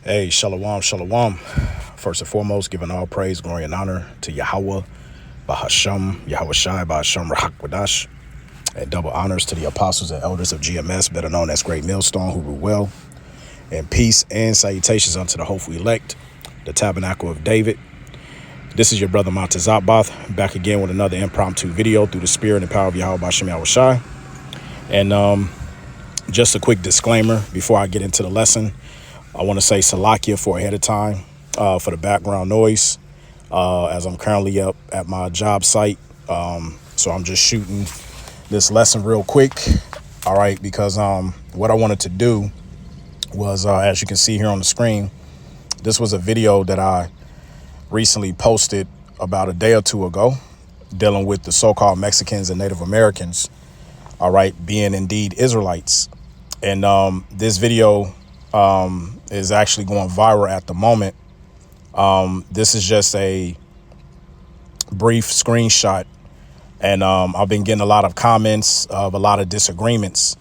Hey, shalom, shalom. First and foremost, giving all praise, glory, and honor to Yahweh, Bahasham, Yahweh Shai, Bahasham, Rahakwadash, and double honors to the apostles and elders of GMS, better known as Great Millstone, who rule well, and peace and salutations unto the hopeful elect, the tabernacle of David. This is your brother Montezabath, back again with another impromptu video through the spirit and power of Yahweh Bahasham, Yahweh Shai. And just a quick disclaimer before I get into the lesson. I want to say Salakia for ahead of time for the background noise as I'm currently up at my job site. So I'm just shooting this lesson real quick. All right, because what I wanted to do was, as you can see here on the screen, this was a video that I recently posted about a day or two ago dealing with the so-called Mexicans and Native Americans, all right, being indeed Israelites. And this video is actually going viral at the moment. This is just a brief screenshot, and I've been getting a lot of comments of a lot of disagreements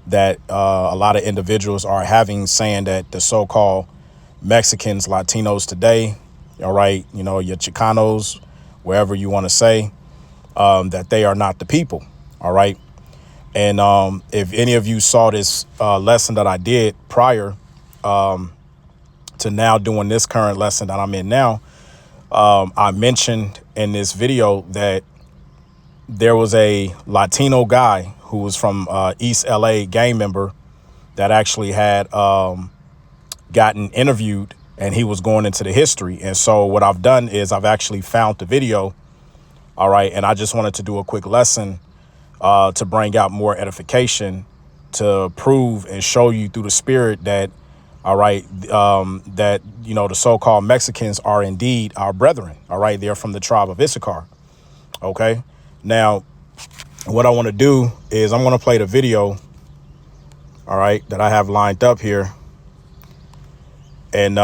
that a lot of individuals are having, saying that the so-called Mexicans, Latinos today, all right, you know, your Chicanos, wherever you want to say, that they are not the people, all right. And if any of you saw this lesson that I did prior to now doing this current lesson that I'm in now, I mentioned in this video that there was a Latino guy who was from East LA, gang member, that actually had gotten interviewed, and he was going into the history. And so what I've done is I've actually found the video. All right. And I just wanted to do a quick lesson to bring out more edification, to prove and show you through the spirit that, all right, that, you know, the so-called Mexicans are indeed our brethren. All right. They're from the tribe of Issachar. OK, now what I want to do is I'm going to play the video. All right, that I have lined up here. And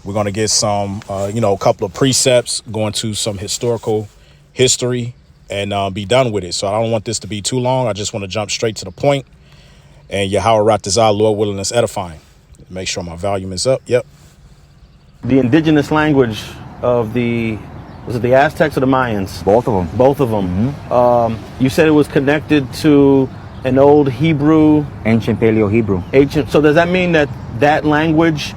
we're going to get some, you know, a couple of precepts, going to some historical history, and be done with it. So I don't want this to be too long. I just want to jump straight to the point. And Yahweh Ratazah, Lord willing, is edifying. Make sure my volume is up. Yep. The indigenous language of was it the Aztecs or the Mayans? Both of them. Both of them. You said it was connected to an old Hebrew. Ancient Paleo-Hebrew. So does that mean that that language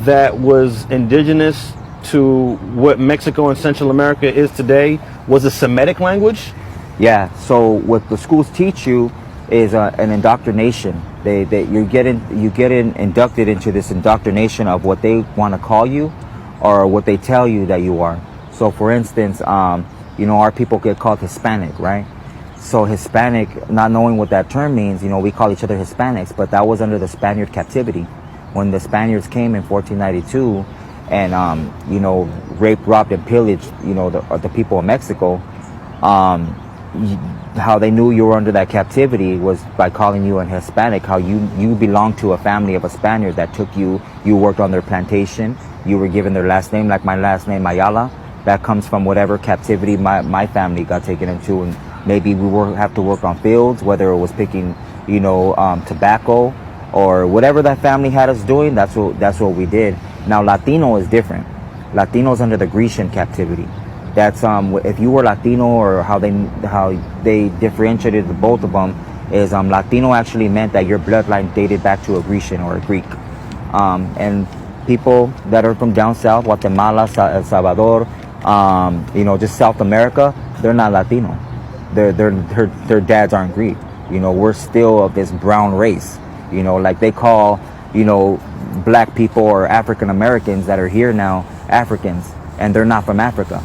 that was indigenous to what Mexico and Central America is today was a Semitic language? Yeah. So what the schools teach you is an indoctrination. You get inducted into this indoctrination of what they want to call you, or what they tell you that you are. So, for instance, you know, our people get called Hispanic, right? So Hispanic, not knowing what that term means, you know, we call each other Hispanics, but that was under the Spaniard captivity. When the Spaniards came in 1492 and, you know, raped, robbed, and pillaged, you know, the people of Mexico, how they knew you were under that captivity was by calling you an Hispanic, how you belonged to a family of a Spaniard that took you worked on their plantation, you were given their last name, like my last name, Ayala. That comes from whatever captivity my family got taken into, and maybe we have to work on fields, whether it was picking, you know, tobacco, or whatever that family had us doing. That's what we did. Now Latino is different. Latino's under the Grecian captivity. That's if you were Latino, or how they differentiated the both of them is Latino actually meant that your bloodline dated back to a Grecian or a Greek, and people that are from down south, Guatemala, El Salvador, you know, just South America, they're not Latino. Their dads aren't Greek. You know, we're still of this brown race. You know, like they call, you know, black people or African Americans that are here now Africans, and they're not from Africa.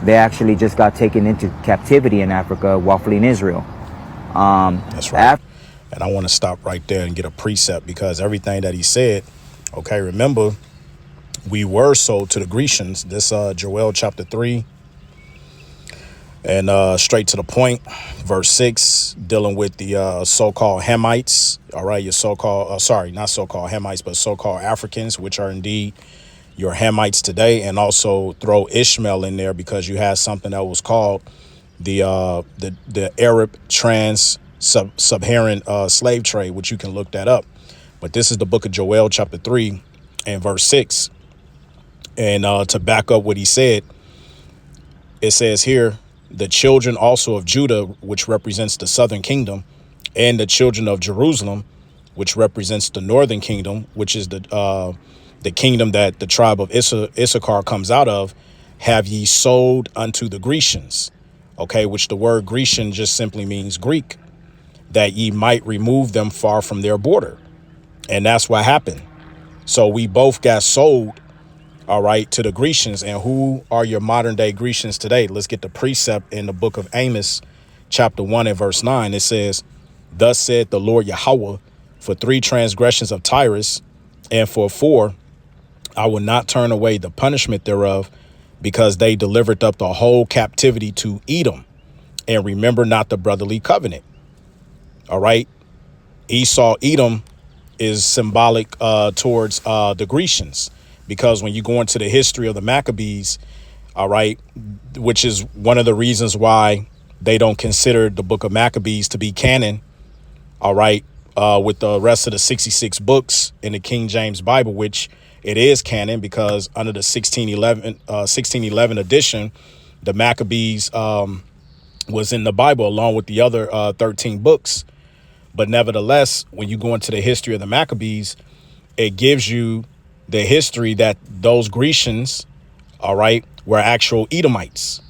They actually just got taken into captivity in Africa while fleeing Israel. That's right. And I want to stop right there and get a precept, because everything that he said, okay, remember, we were sold to the Grecians. This Joel chapter 3, and straight to the point, verse 6, dealing with the so-called Hamites. All right, your so-called, sorry, not so-called Hamites, but so-called Africans, which are indeed your Hamites today. And also throw Ishmael in there, because you had something that was called the Arab Sub-Saharan slave trade, which you can look that up. But this is the book of Joel chapter 3, and verse 6. And to back up what he said, it says here, the children also of Judah, which represents the southern kingdom, and the children of Jerusalem, which represents the northern kingdom, which is the kingdom that the tribe of Issachar comes out of, have ye sold unto the Grecians. Okay, which the word Grecian just simply means Greek, that ye might remove them far from their border. And that's what happened. So we both got sold, all right, to the Grecians. And who are your modern day Grecians today? Let's get the precept in the book of Amos, chapter 1 and verse 9. It says, thus said the Lord Yahweh, for 3 transgressions of Tyrus, and for 4, I will not turn away the punishment thereof, because they delivered up the whole captivity to Edom, and remember not the brotherly covenant. All right. Esau, Edom is symbolic towards the Grecians, because when you go into the history of the Maccabees, all right, which is one of the reasons why they don't consider the book of Maccabees to be canon, all right, with the rest of the 66 books in the King James Bible, which it is canon, because under the 1611 edition, the Maccabees was in the Bible along with the other 13 books. But nevertheless, when you go into the history of the Maccabees, it gives you the history that those Grecians, all right, were actual Edomites.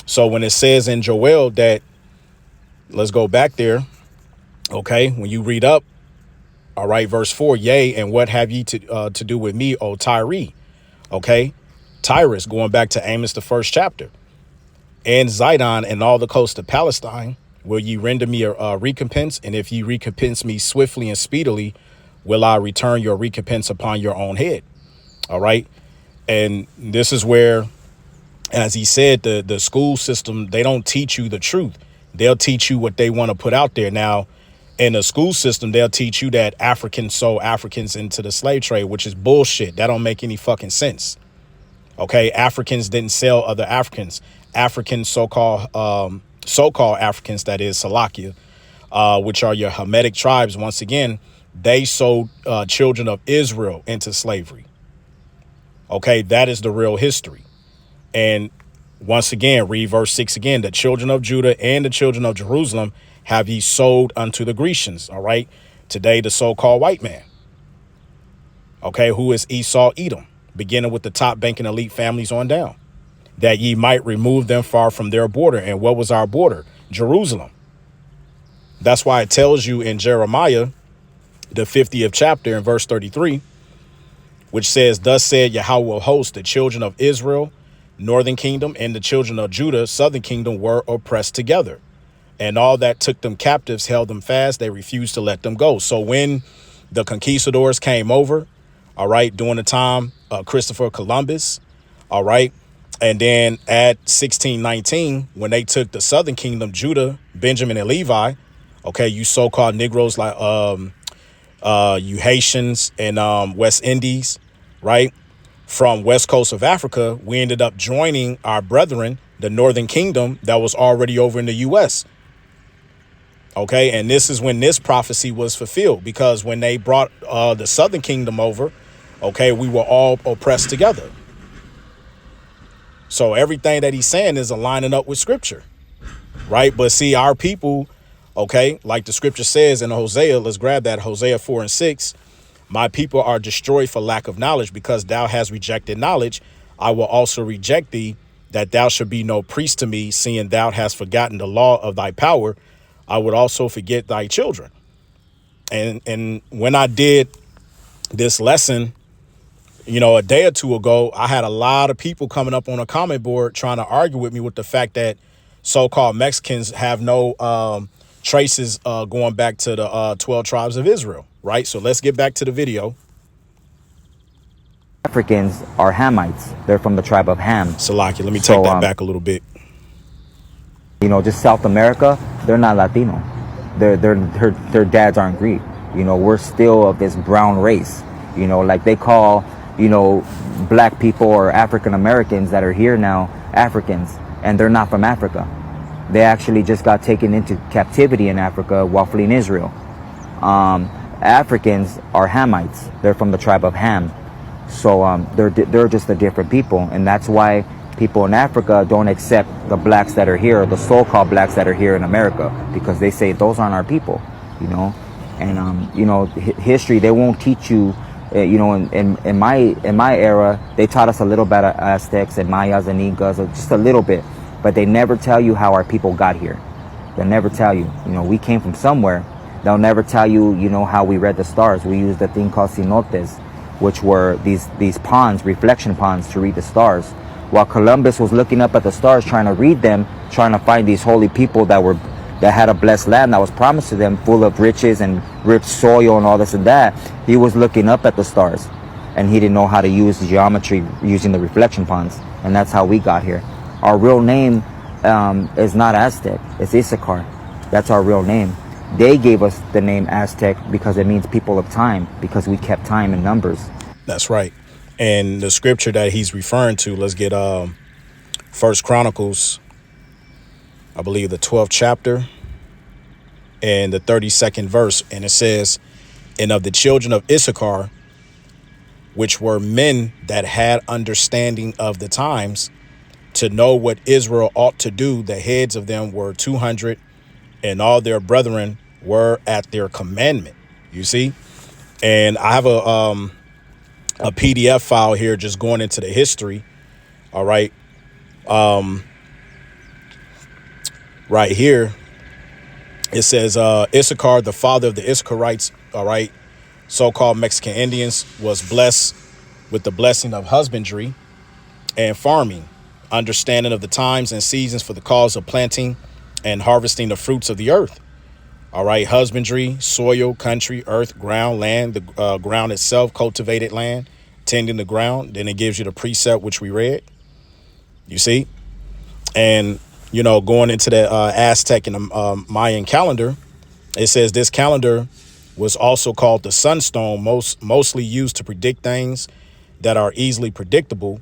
So when it says in Joel that, let's go back there. OK, when you read up, all right, verse 4, yea, and what have ye to do with me, O Tyre? OK, Tyrus, going back to Amos, the 1st chapter, and Zidon and all the coast of Palestine. Will ye render me a recompense? And if ye recompense me swiftly and speedily, will I return your recompense upon your own head? All right. And this is where, as he said, the school system, they don't teach you the truth. They'll teach you what they want to put out there. Now, in the school system, they'll teach you that Africans sold Africans into the slave trade, which is bullshit. That don't make any fucking sense. OK, Africans didn't sell other Africans. Africans, so-called Africans, that is Salakia, which are your Hamitic tribes. Once again, they sold children of Israel into slavery. OK, that is the real history. And once again, read verse 6 again. The children of Judah and the children of Jerusalem have ye sold unto the Grecians. All right. Today, the so-called white man. OK, who is Esau, Edom, beginning with the top banking elite families on down, that ye might remove them far from their border. And what was our border? Jerusalem. That's why it tells you in Jeremiah, the 50th chapter, in verse 33, which says, thus said Yahweh of hosts, the children of Israel, northern kingdom, and the children of Judah, southern kingdom, were oppressed together. And all that took them captives held them fast. They refused to let them go. So when the conquistadors came over, all right, during the time Christopher Columbus, all right, and then at 1619, when they took the southern kingdom, Judah, Benjamin, and Levi, okay, you so-called Negroes like you Haitians and West Indies, right, from west coast of Africa, we ended up joining our brethren, the northern kingdom that was already over in the U.S. OK, and this is when this prophecy was fulfilled, because when they brought the southern kingdom over, OK, we were all oppressed together. So everything that he's saying is aligning up with scripture. Right. But see, our people, OK, like the scripture says in Hosea, let's grab that, Hosea 4 and 6. My people are destroyed for lack of knowledge, because thou hast rejected knowledge. I will also reject thee, that thou should be no priest to me, seeing thou hast forgotten the law of thy power. I would also forget thy children. And when I did this lesson, you know, a day or two ago, I had a lot of people coming up on a comment board trying to argue with me with the fact that so-called Mexicans have no traces going back to the 12 tribes of Israel. Right. So let's get back to the video. Africans are Hamites. They're from the tribe of Ham. Salaki, let me take that back a little bit. You know, just South America, they're not Latino. Their dads aren't Greek. You know, we're still of this brown race. You know, like they call, you know, black people or African Americans that are here now Africans, and they're not from Africa. They actually just got taken into captivity in Africa while fleeing Israel. Africans are Hamites. They're from the tribe of Ham. So they're just a different people, and that's why people in Africa don't accept the blacks that are here, the so-called blacks that are here in America, because they say those aren't our people, you know. And history, they won't teach you. In my era, they taught us a little bit of Aztecs and Mayas and Incas, just a little bit, but they never tell you how our people got here. They'll never tell you. We came from somewhere. They'll never tell you, how we read the stars. We used a thing called cenotes, which were these ponds, reflection ponds, to read the stars. While Columbus was looking up at the stars, trying to read them, trying to find these holy people that had a blessed land that was promised to them, full of riches and rich soil and all this and that, he was looking up at the stars, and he didn't know how to use the geometry using the reflection ponds, and that's how we got here. Our real name is not Aztec, it's Issachar. That's our real name. They gave us the name Aztec because it means people of time, because we kept time in numbers. That's right. And the scripture that he's referring to, let's get First Chronicles, I believe the 12th chapter and the 32nd verse. And it says, and of the children of Issachar, which were men that had understanding of the times, to know what Israel ought to do, the heads of them were 200, and all their brethren were at their commandment. You see? And I have a PDF file here just going into the history. All right. Right here, it says Issachar, the father of the Issacharites, all right, so-called Mexican Indians, was blessed with the blessing of husbandry and farming, understanding of the times and seasons for the cause of planting and harvesting the fruits of the earth. All right, husbandry, soil, country, earth, ground, land, the ground itself, cultivated land, tending the ground. Then it gives you the precept, which we read. You see? And, going into the Aztec and the Mayan calendar, it says this calendar was also called the sunstone, mostly used to predict things that are easily predictable.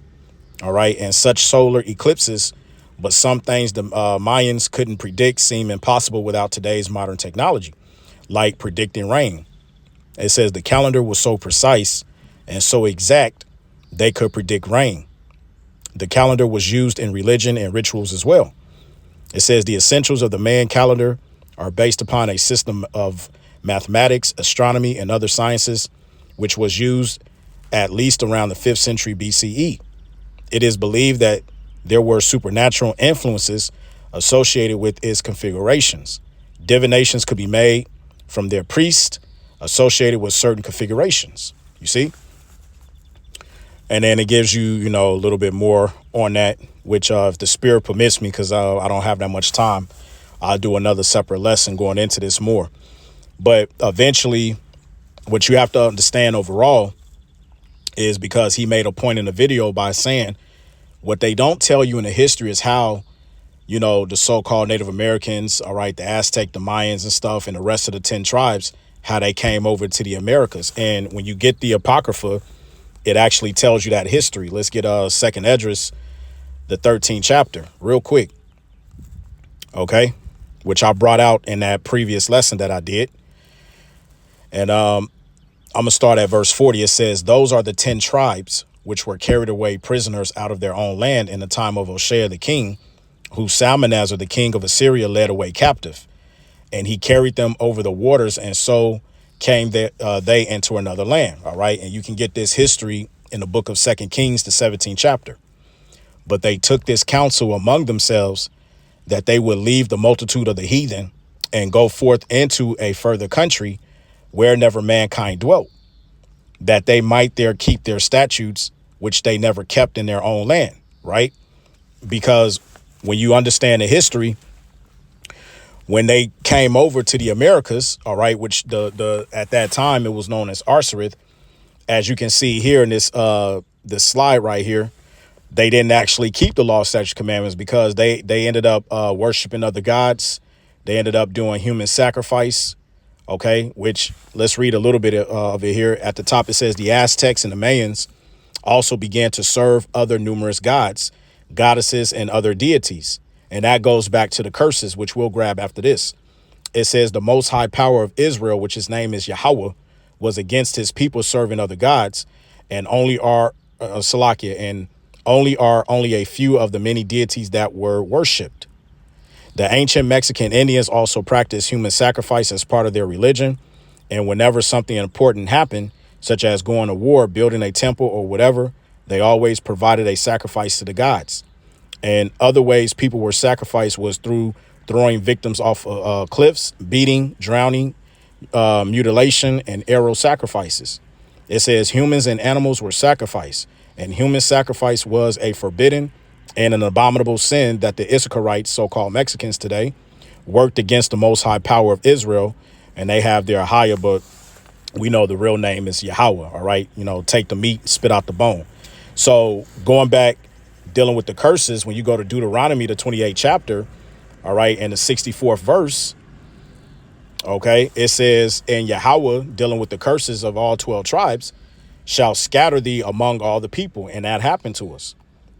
All right. And such solar eclipses. But some things the Mayans couldn't predict seem impossible without today's modern technology, like predicting rain. It says the calendar was so precise and so exact, they could predict rain. The calendar was used in religion and rituals as well. It says the essentials of the Mayan calendar are based upon a system of mathematics, astronomy, and other sciences, which was used at least around the 5th century BCE. It is believed that there were supernatural influences associated with its configurations. Divinations could be made from their priests associated with certain configurations. You see? And then it gives you, a little bit more on that, which if the spirit permits me, because I don't have that much time, I'll do another separate lesson going into this more. But eventually, what you have to understand overall is, because he made a point in the video by saying what they don't tell you in the history is how, the so-called Native Americans, all right, the Aztec, the Mayans and stuff, and the rest of the 10 tribes, how they came over to the Americas. And when you get the Apocrypha, it actually tells you that history. Let's get Second Esdras, the 13th chapter, real quick. Okay, which I brought out in that previous lesson that I did. And I'm going to start at verse 40. It says, those are the 10 tribes which were carried away prisoners out of their own land in the time of Hoshea the king, who Salmanasar the king of Assyria led away captive. And he carried them over the waters, and so came they into another land. All right. And you can get this history in the book of 2 Kings, the 17th chapter. But they took this counsel among themselves that they would leave the multitude of the heathen and go forth into a further country where never mankind dwelt, that they might there keep their statutes, which they never kept in their own land. Right. Because when you understand the history, when they came over to the Americas, all right, which the at that time it was known as Arsarith, as you can see here in this slide right here, they didn't actually keep the law, statutes, commandments, because they ended up worshiping other gods. They ended up doing human sacrifice. OK, which let's read a little bit of it here. At the top, it says the Aztecs and the Mayans also began to serve other numerous gods, goddesses and other deities. And that goes back to the curses, which we'll grab after this. It says the most high power of Israel, which his name is Yahweh, was against his people serving other gods, and only are Salakia, and only a few of the many deities that were worshipped. The ancient Mexican Indians also practiced human sacrifice as part of their religion, and whenever something important happened, such as going to war, building a temple, or whatever, they always provided a sacrifice to the gods. And other ways people were sacrificed was through throwing victims off cliffs, beating, drowning, mutilation, and arrow sacrifices. It says humans and animals were sacrificed, and human sacrifice was a forbidden and an abominable sin that the Israelites, so-called Mexicans today, worked against the most high power of Israel, and they have their higher, but we know the real name is Yahweh, all right? You know, take the meat, spit out the bone. So going back, dealing with the curses, when you go to Deuteronomy, the 28th chapter, all right, and the 64th verse, okay, it says, and Yahweh, dealing with the curses of all 12 tribes, shall scatter thee among all the people. And that happened to us.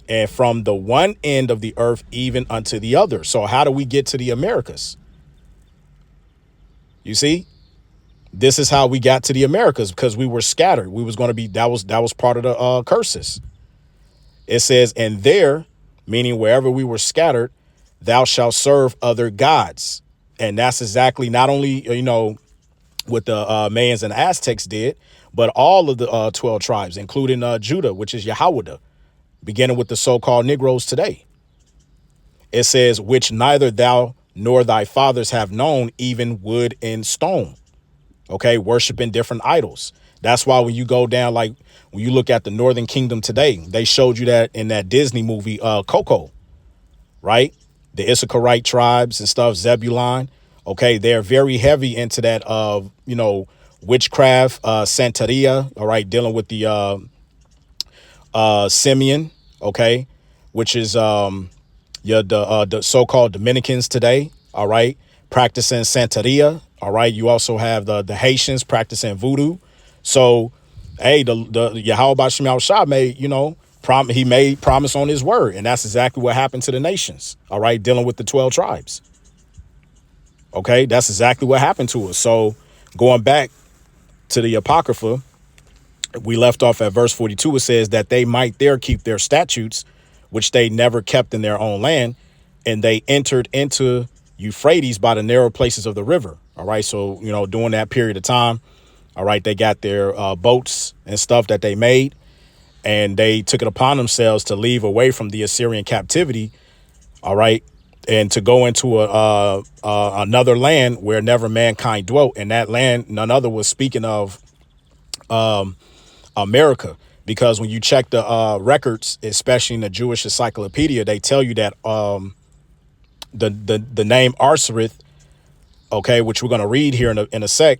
And from the one end of the earth even unto the other. So how do we get to the Americas? You see, this is how we got to the Americas, because we were scattered. We was going to be, that was part of the curses. It says, and there, meaning wherever we were scattered, thou shalt serve other gods. And that's exactly not only, you know, what the Mayans and Aztecs did, but all of the 12 tribes, including Judah, which is Yahweh, beginning with the so-called Negroes today. It says, which neither thou nor thy fathers have known, even wood and stone. Okay, worshiping different idols. That's why when you go down, like when you look at the Northern Kingdom today, they showed you that in that Disney movie, Coco, right? The Issacharite tribes and stuff, Zebulon. Okay, they're very heavy into that, you know, witchcraft, Santeria, all right, dealing with the Simeon, okay, which is the so-called Dominicans today, all right, practicing Santeria, all right. You also have the Haitians practicing voodoo. So, hey, the Yahweh B'Shem Yahushua made, you know, he made promise on his word, and that's exactly what happened to the nations, all right, dealing with the 12 tribes. Okay, that's exactly what happened to us. So going back to the Apocrypha, we left off at verse 42. It says that they might there keep their statutes, which they never kept in their own land, and they entered into Euphrates by the narrow places of the river. All right, so, you know, during that period of time, all right, they got their boats and stuff that they made, and they took it upon themselves to leave away from the Assyrian captivity, all right, and to go into another land where never mankind dwelt. And that land, none other, was speaking of America, because when you check the records, especially in the Jewish Encyclopedia, they tell you that the name Arsareth, okay, which we're going to read here in a sec,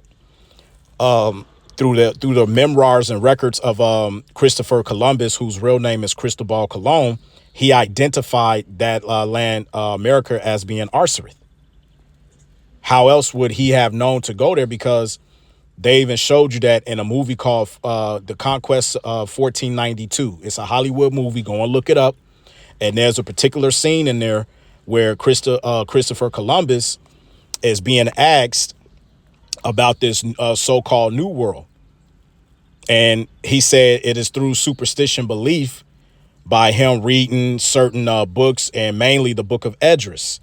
through the memoirs and records of Christopher Columbus, whose real name is Cristobal Colon, he identified that land, America, as being Arsareth. How else would he have known to go there? Because they even showed you that in a movie called The Conquest of 1492. It's a Hollywood movie. Go and look it up. And there's a particular scene in there where Christopher Columbus is being asked about this so-called New World. And he said it is through superstition belief by him reading certain books, and mainly the book of Esdras.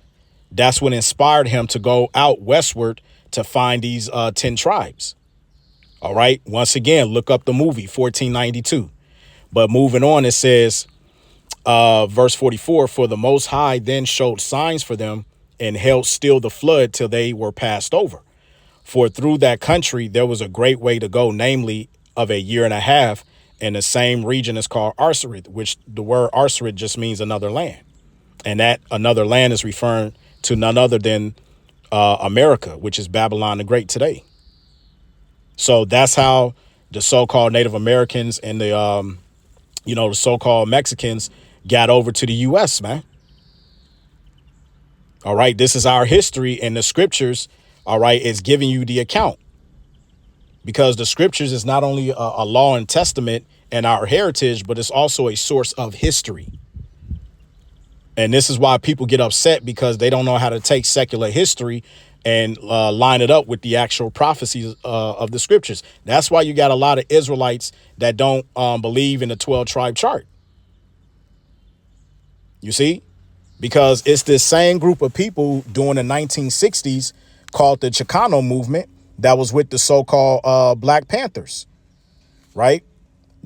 That's what inspired him to go out westward to find these 10 tribes. All right. Once again, look up the movie 1492. But moving on, it says, verse 44, for the Most High then showed signs for them and held still the flood till they were passed over. For through that country there was a great way to go, namely of a year and a half, and the same region is called Arsareth, which the word Arsareth just means another land. And that another land is referring to none other than America, which is Babylon the Great today. So that's how the so-called Native Americans and the, you know, the so-called Mexicans got over to the U.S., man. All right. This is our history, and the scriptures, all right, is giving you the account, because the scriptures is not only a law and testament and our heritage, but it's also a source of history. And this is why people get upset, because they don't know how to take secular history and line it up with the actual prophecies of the scriptures. That's why you got a lot of Israelites that don't believe in the 12 tribe chart. You see, because it's this same group of people during the 1960s called the Chicano movement that was with the so-called Black Panthers, right?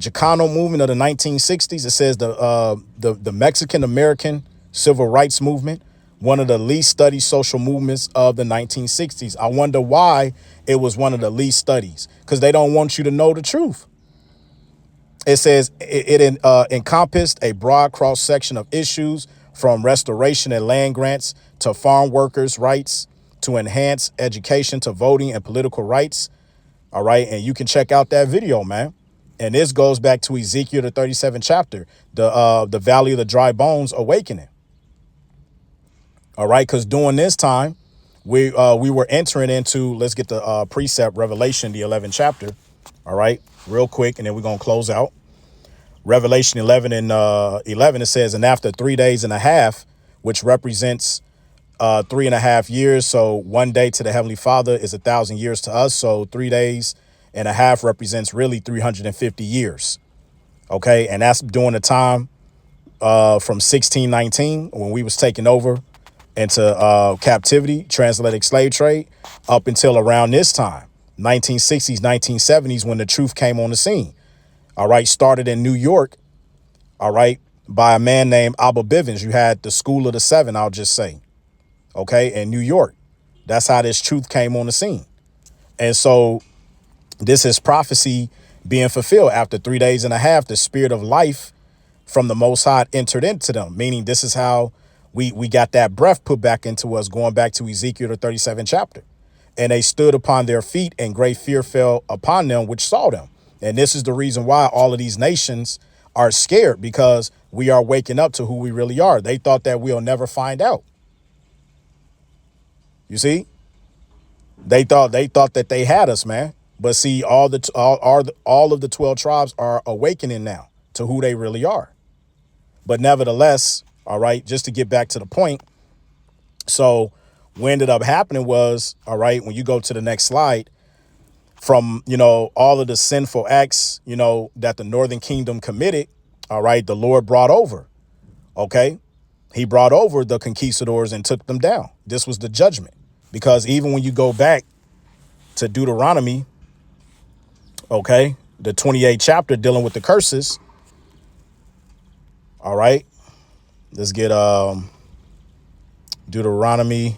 Chicano movement of the 1960s. It says the Mexican American civil rights movement, one of the least studied social movements of the 1960s. I wonder why it was one of the least studies, because they don't want you to know the truth. It says it encompassed a broad cross section of issues from restoration and land grants to farm workers' rights to enhance education to voting and political rights. All right. And you can check out that video, man. And this goes back to Ezekiel, the 37th chapter, the Valley of the Dry Bones awakening. All right. Because during this time, we were entering into, let's get the precept, Revelation, the 11th chapter. All right. Real quick. And then we're going to close out. Revelation 11 and 11, it says, and after 3 days and a half, which represents 3.5 years. So 1 day to the Heavenly Father is 1,000 years to us. So 3 days and a half represents really 350 years. OK, and that's during the time from 1619 when we was taken over into captivity, transatlantic slave trade, up until around this time, 1960s, 1970s, when the truth came on the scene. All right. Started in New York. All right. By a man named Abba Bivens. You had the School of the Seven, I'll just say. OK, in New York. That's how this truth came on the scene. And so this is prophecy being fulfilled. After 3 days and a half, the spirit of life from the Most High entered into them, meaning this is how we got that breath put back into us, going back to Ezekiel, the 37th chapter. And they stood upon their feet, and great fear fell upon them which saw them. And this is the reason why all of these nations are scared, because we are waking up to who we really are. They thought that we'll never find out. You see, they thought that they had us, man. But see, all of the 12 tribes are awakening now to who they really are. But nevertheless, all right, just to get back to the point. So what ended up happening was, all right, when you go to the next slide, from, all of the sinful acts, that the Northern Kingdom committed, all right, the Lord brought over. OK, he brought over the conquistadors and took them down. This was the judgment, because even when you go back to Deuteronomy, OK, the 28th chapter dealing with the curses. All right, let's get Deuteronomy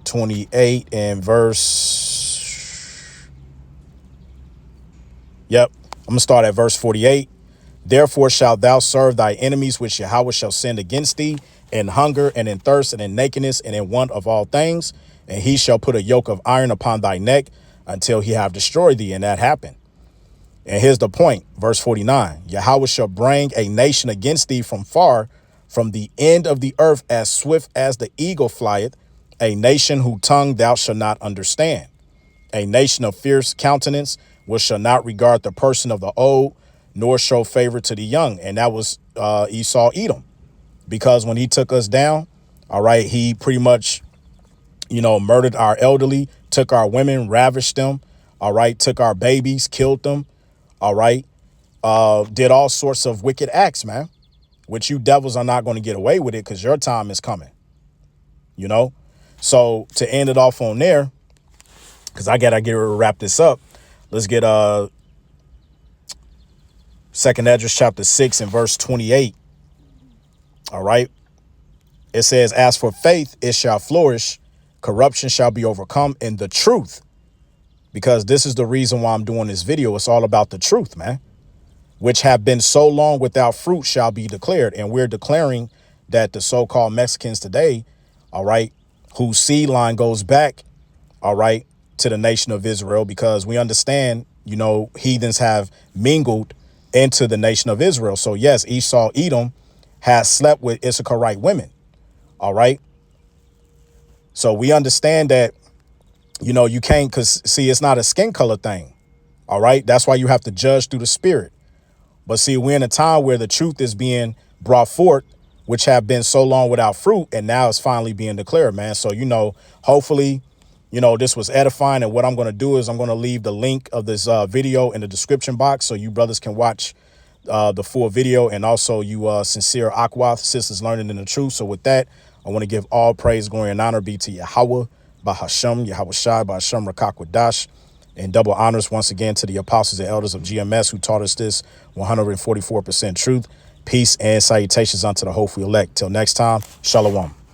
28 and verse. Yep. I'm going to start at verse 48. Therefore shalt thou serve thy enemies, which Yahweh shall send against thee, in hunger and in thirst and in nakedness and in want of all things. And he shall put a yoke of iron upon thy neck until he have destroyed thee. And that happened. And here's the point. Verse 49. Yahweh shall bring a nation against thee from far, from the end of the earth, as swift as the eagle flieth, a nation whose tongue thou shalt not understand, a nation of fierce countenance, which shall not regard the person of the old, nor show favor to the young. And that was Esau, Edom, because when he took us down, all right, he pretty much, murdered our elderly, took our women, ravished them, all right, took our babies, killed them, all right, did all sorts of wicked acts, man, which you devils are not going to get away with it, because your time is coming, So to end it off on there, because I gotta get ready to wrap this up, let's get 2nd Esdras chapter 6 and verse 28. All right. It says, as for faith, it shall flourish. Corruption shall be overcome in the truth. Because this is the reason why I'm doing this video. It's all about the truth, man. Which have been so long without fruit shall be declared. And we're declaring that the so-called Mexicans today, all right, whose seed line goes back, all right, to the nation of Israel, because we understand, heathens have mingled into the nation of Israel. So yes, Esau, Edom has slept with Issacharite women. All right. So we understand that, you can't, because see, it's not a skin color thing. All right. That's why you have to judge through the spirit. But see, we're in a time where the truth is being brought forth. which have been so long without fruit, and now it's finally being declared, man. So, hopefully, this was edifying. And what I'm going to do is I'm going to leave the link of this video in the description box so you brothers can watch the full video, and also you sincere Akwath sisters learning in the truth. So with that, I want to give all praise, glory, and honor be to Yahweh, Bahasham, Yahweh Shai, Bahasham, Rakakwadash, and double honors once again to the apostles and elders of GMS who taught us this 144% truth. Peace and salutations unto the hopeful elect. Till next time, Shalom.